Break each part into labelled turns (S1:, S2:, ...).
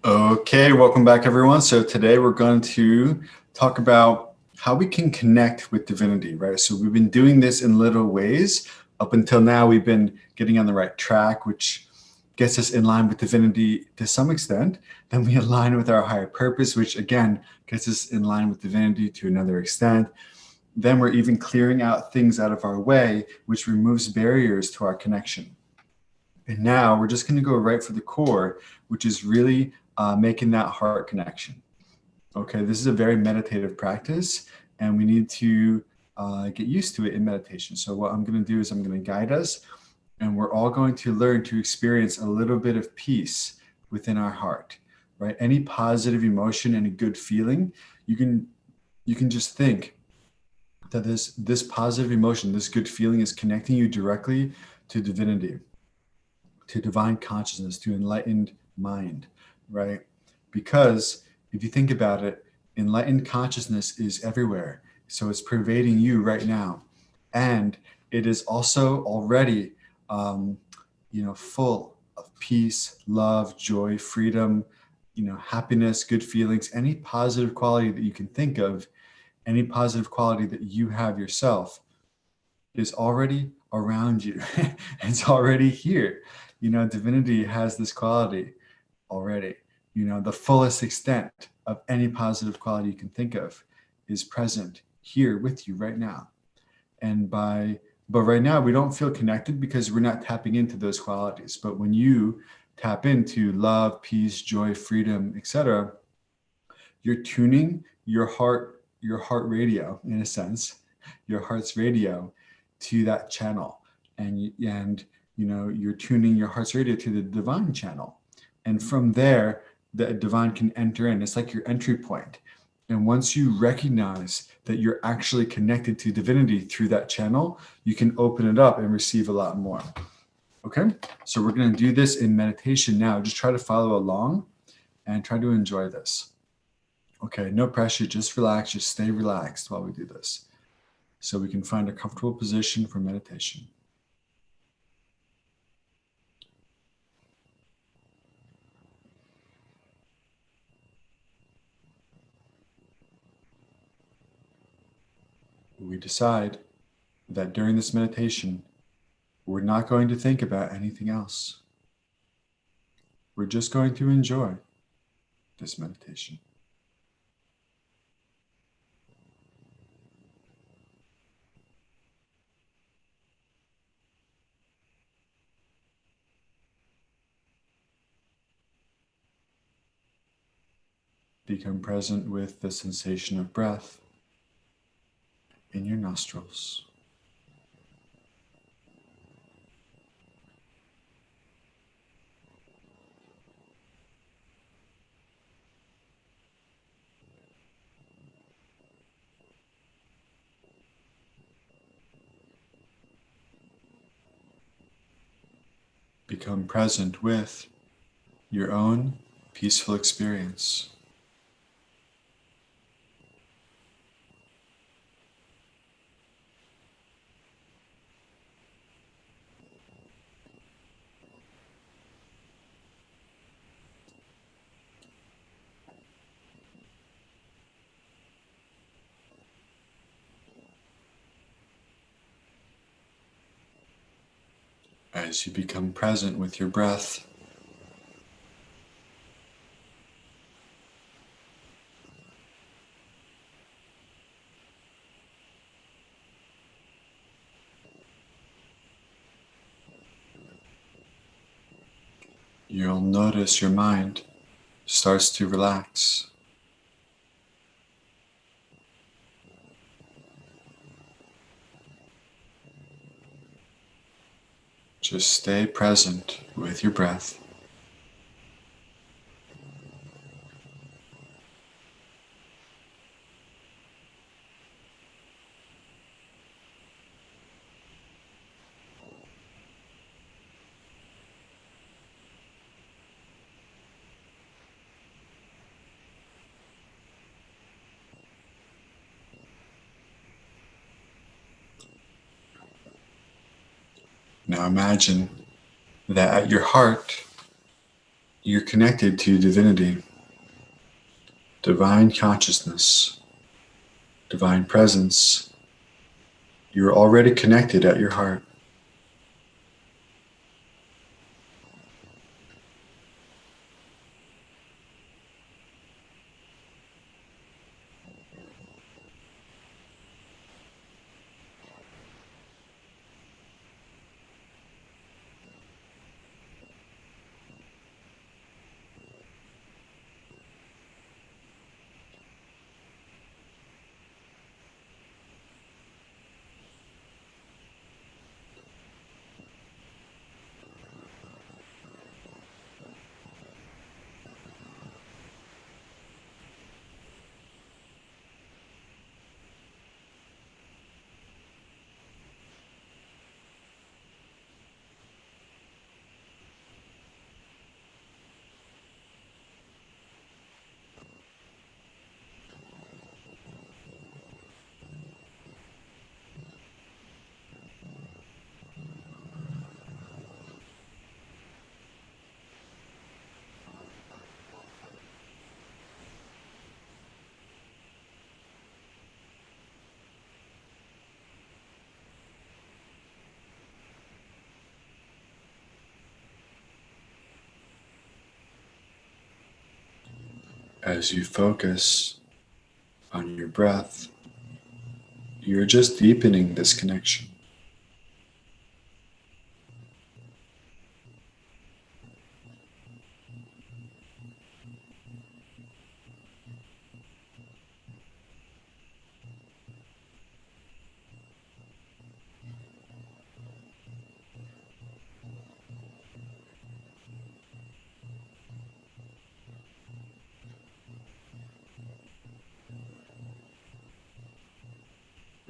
S1: Okay, welcome back everyone. So today we're going to talk about how we can connect with divinity, right? So we've been doing this in little ways. Up until now, we've been getting on the right track, which gets us in line with divinity to some extent. Then we align with our higher purpose, which again gets us in line with divinity to another extent. Then we're even clearing out things out of our way, which removes barriers to our connection. And now we're just going to go right for the core, which is really making that heart connection. Okay, this is a very meditative practice, and we need to get used to it in meditation. So what I'm going to do is I'm going to guide us, and we're all going to learn to experience a little bit of peace within our heart, right? Any positive emotion, any good feeling, you can just think that this positive emotion, this good feeling is connecting you directly to divinity, to divine consciousness, to enlightened mind, right? Because if you think about it, enlightened consciousness is everywhere. So it's pervading you right now. And it is also already, full of peace, love, joy, freedom, happiness, good feelings, any positive quality that you can think of, any positive quality that you have yourself is already around you. It's already here. Divinity has this quality already. The fullest extent of any positive quality you can think of is present here with you right now. And but right now we don't feel connected because we're not tapping into those qualities. But when you tap into love, peace, joy, freedom, etc., you're tuning your heart radio, in a sense, your heart's radio to that channel. And you're tuning your heart's radio to the divine channel. And from there, the divine can enter in. It's like your entry point. And once you recognize that you're actually connected to divinity through that channel, you can open it up and receive a lot more. Okay, so we're going to do this in meditation now. Just try to follow along and try to enjoy this. Okay, no pressure, just relax, just stay relaxed while we do this, so we can find a comfortable position for meditation. We decide that during this meditation, we're not going to think about anything else. We're just going to enjoy this meditation. Become present with the sensation of breath in your nostrils. Become present with your own peaceful experience. As you become present with your breath, you'll notice your mind starts to relax. Just stay present with your breath. Now imagine that at your heart, You're connected to divinity, divine consciousness, divine presence. You're already connected at your heart. As you focus on your breath, you're just deepening this connection.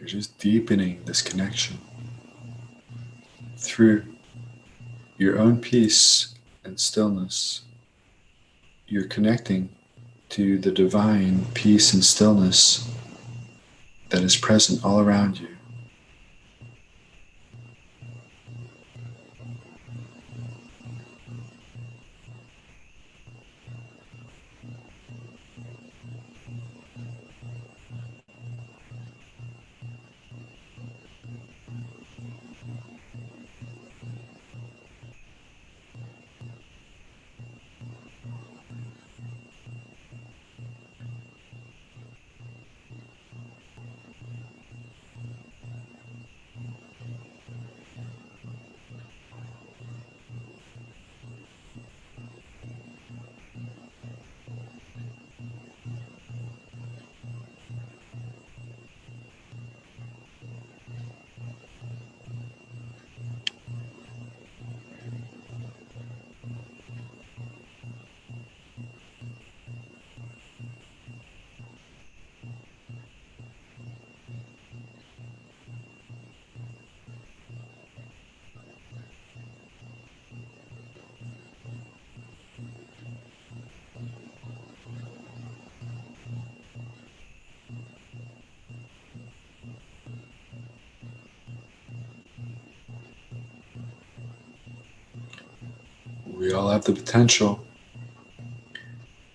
S1: You're just deepening this connection through your own peace and stillness. You're connecting to the divine peace and stillness that is present all around you. We all have the potential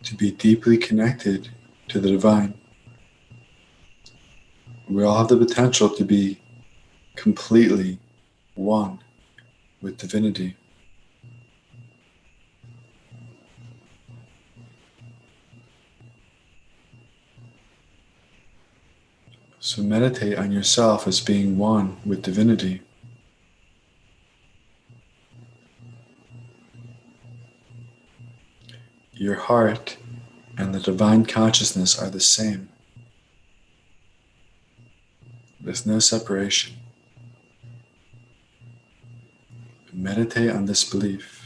S1: to be deeply connected to the divine. We all have the potential to be completely one with divinity. So meditate on yourself as being one with divinity. Your heart and the divine consciousness are the same. There's no separation. Meditate on this belief.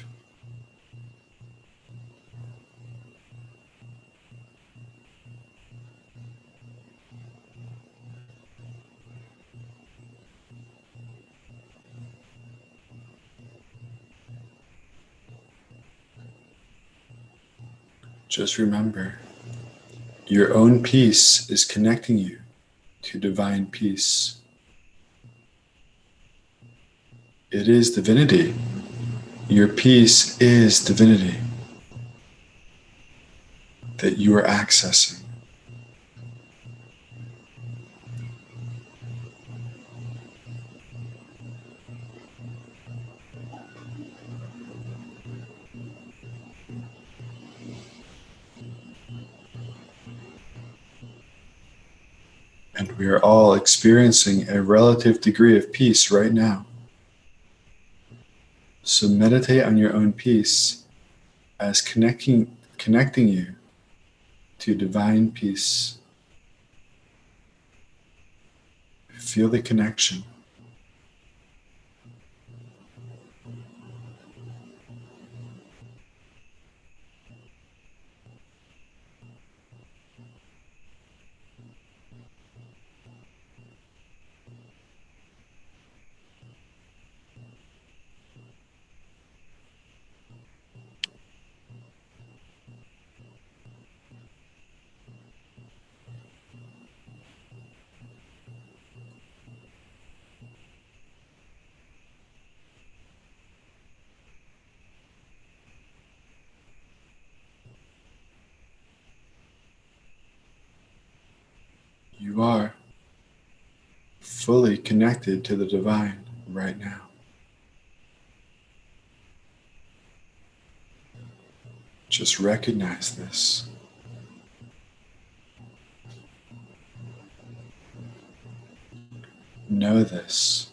S1: Just remember, your own peace is connecting you to divine peace. It is divinity. Your peace is divinity. that you are accessing. And we are all experiencing a relative degree of peace right now. So meditate on your own peace as connecting you to divine peace. Feel the connection. You are fully connected to the divine right now. Just recognize this. Know this.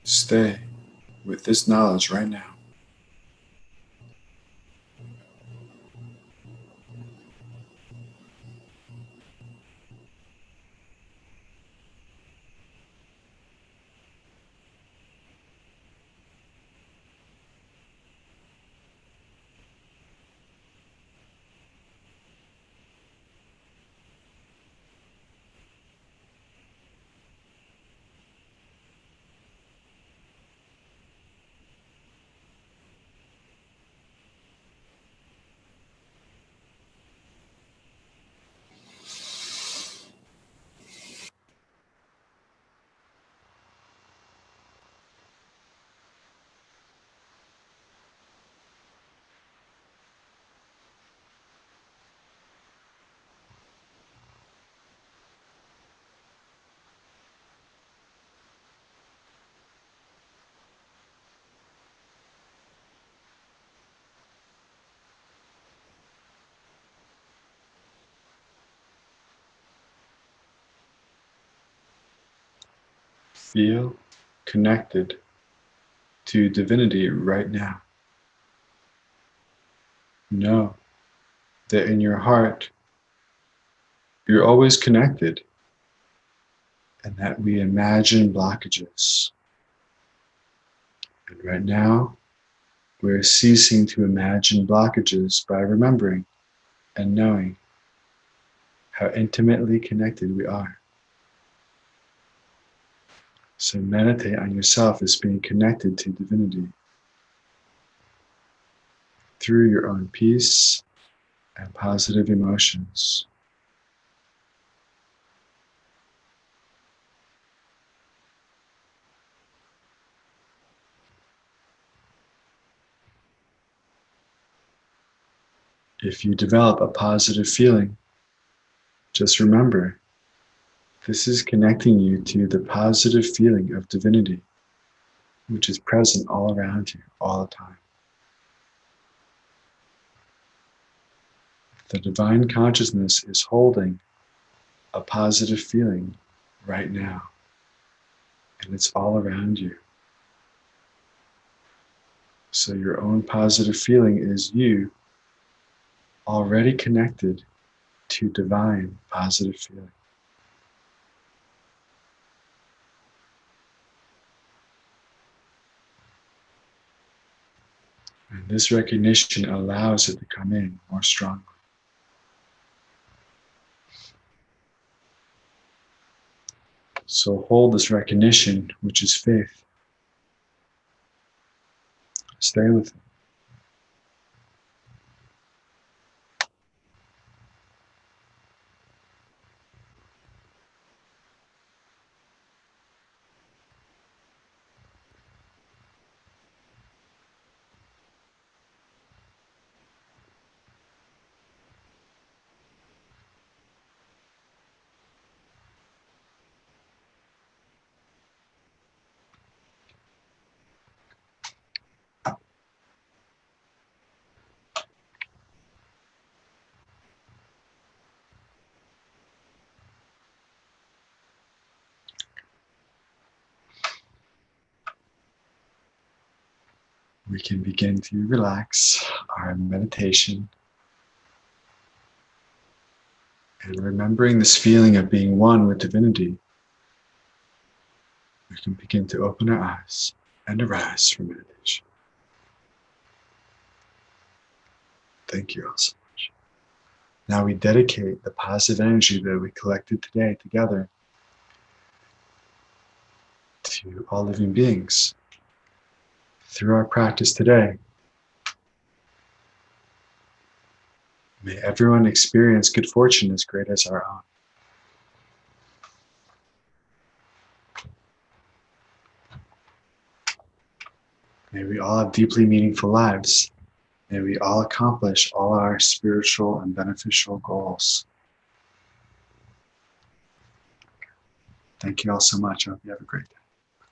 S1: Stay with this knowledge right now. Feel connected to divinity right now. Know that in your heart, you're always connected, and that we imagine blockages. And right now, we're ceasing to imagine blockages by remembering and knowing how intimately connected we are. So meditate on yourself as being connected to divinity through your own peace and positive emotions. If you develop a positive feeling, just remember, this is connecting you to the positive feeling of divinity, which is present all around you, all the time. The divine consciousness is holding a positive feeling right now, and it's all around you. So your own positive feeling is you already connected to divine positive feeling. And this recognition allows it to come in more strongly. So hold this recognition, which is faith. Stay with it. we can begin to relax our meditation. And remembering this feeling of being one with divinity, we can begin to open our eyes and arise for meditation. Thank you all so much. Now we dedicate the positive energy that we collected today together to all living beings. Through our practice today, may everyone experience good fortune as great as our own. May we all have deeply meaningful lives. May we all accomplish all our spiritual and beneficial goals. Thank you all so much. I hope you have a great day.